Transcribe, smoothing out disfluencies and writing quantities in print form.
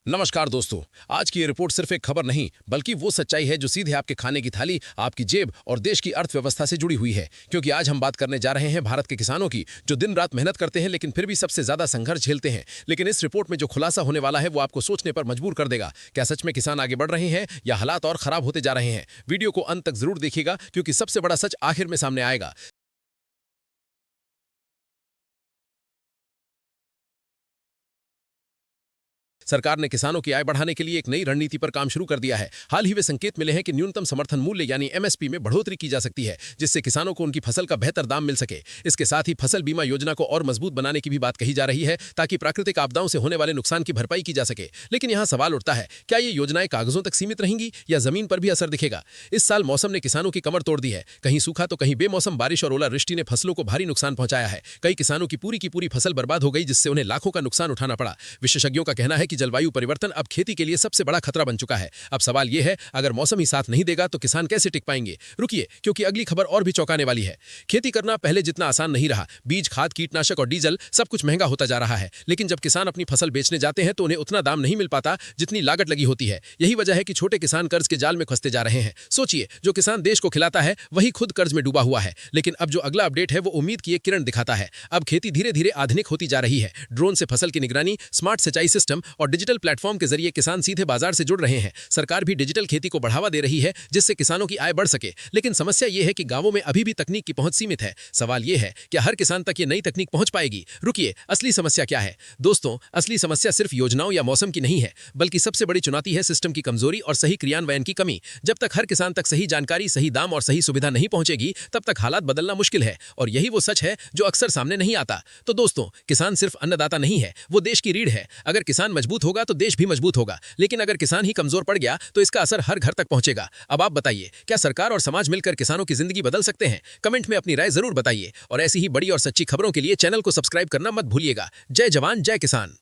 नमस्कार दोस्तों। आज की ये रिपोर्ट सिर्फ एक खबर नहीं बल्कि वो सच्चाई है जो सीधे आपके खाने की थाली, आपकी जेब और देश की अर्थव्यवस्था से जुड़ी हुई है। क्योंकि आज हम बात करने जा रहे हैं भारत के किसानों की, जो दिन रात मेहनत करते हैं लेकिन फिर भी सबसे ज्यादा संघर्ष झेलते हैं। लेकिन इस रिपोर्ट में जो खुलासा होने वाला है वो आपको सोचने पर मजबूर कर देगा। क्या सच में किसान आगे बढ़ रहे हैं या हालात और खराब होते जा रहे हैं? वीडियो को अंत तक जरूर देखिएगा क्योंकि सबसे बड़ा सच आखिर में सामने आएगा। सरकार ने किसानों की आय बढ़ाने के लिए एक नई रणनीति पर काम शुरू कर दिया है। हाल ही में संकेत मिले हैं कि न्यूनतम समर्थन मूल्य यानी एमएसपी में बढ़ोतरी की जा सकती है, जिससे किसानों को उनकी फसल का बेहतर दाम मिल सके। इसके साथ ही फसल बीमा योजना को और मजबूत बनाने की भी बात कही जा रही है, ताकि प्राकृतिक आपदाओं से होने वाले नुकसान की भरपाई की जा सके। लेकिन यहाँ सवाल उठता है, क्या ये योजनाएं कागजों तक सीमित रहेंगी या जमीन पर भी असर दिखेगा? इस साल मौसम ने किसानों की कमर तोड़ दी है। कहीं सूखा तो कहीं बेमौसम बारिश और ओलावृष्टि ने फसलों को भारी नुकसान पहुंचाया है। कई किसानों की पूरी फसल बर्बाद हो गई, जिससे उन्हें लाखों का नुकसान उठाना पड़ा। विशेषज्ञों का कहना है कि जलवायु परिवर्तन अब खेती के लिए सबसे बड़ा खतरा बन चुका है। अब सवाल यह है, अगर मौसम ही साथ नहीं देगा तो किसान कैसे टिक पाएंगे? रुकिए, क्योंकि अगली खबर और भी चौंकाने वाली है। खेती करना पहले जितना आसान नहीं रहा। बीज, खाद, कीटनाशक और डीजल सब कुछ महंगा होता जा रहा है। लेकिन जब किसान अपनी फसल बेचने जाते हैं तो उन्हें उतना दाम नहीं मिल पाता जितनी लागत लगी होती है। यही वजह है कि छोटे किसान कर्ज के जाल में फंसते जा रहे हैं। सोचिए, जो किसान देश को खिलाता है वही खुद कर्ज में डूबा हुआ है। लेकिन अब जो अगला अपडेट है वो उम्मीद की एक किरण दिखाता है। अब खेती धीरे धीरे आधुनिक होती जा रही है। ड्रोन से फसल की निगरानी, स्मार्ट सिंचाई सिस्टम और डिजिटल प्लेटफॉर्म के जरिए किसान सीधे बाजार से जुड़ रहे हैं। सरकार भी डिजिटल खेती को बढ़ावा दे रही है, जिससे किसानों की आय बढ़ सके। लेकिन समस्या यह है कि गांवों में अभी भी तकनीक की पहुंच सीमित है। सवाल यह है, क्या हर किसान तक ये नई तकनीक पहुंच पाएगी? रुकिए, असली समस्या क्या है? दोस्तों, असली समस्या सिर्फ योजनाओं या मौसम की नहीं है, बल्कि सबसे बड़ी चुनौती है सिस्टम की कमजोरी और सही क्रियान्वयन की कमी। जब तक हर किसान तक सही जानकारी, सही दाम और सही सुविधा नहीं पहुंचेगी, तब तक हालात बदलना मुश्किल है। और यही वो सच है जो अक्सर सामने नहीं आता। तो दोस्तों, किसान सिर्फ अन्नदाता नहीं है, वो देश की रीढ़ है। अगर किसान मजबूत होगा तो देश भी मजबूत होगा। लेकिन अगर किसान ही कमजोर पड़ गया तो इसका असर हर घर तक पहुंचेगा। अब आप बताइए, क्या सरकार और समाज मिलकर किसानों की जिंदगी बदल सकते हैं? कमेंट में अपनी राय जरूर बताइए और ऐसी ही बड़ी और सच्ची खबरों के लिए चैनल को सब्सक्राइब करना मत भूलिएगा। जय जवान, जय किसान।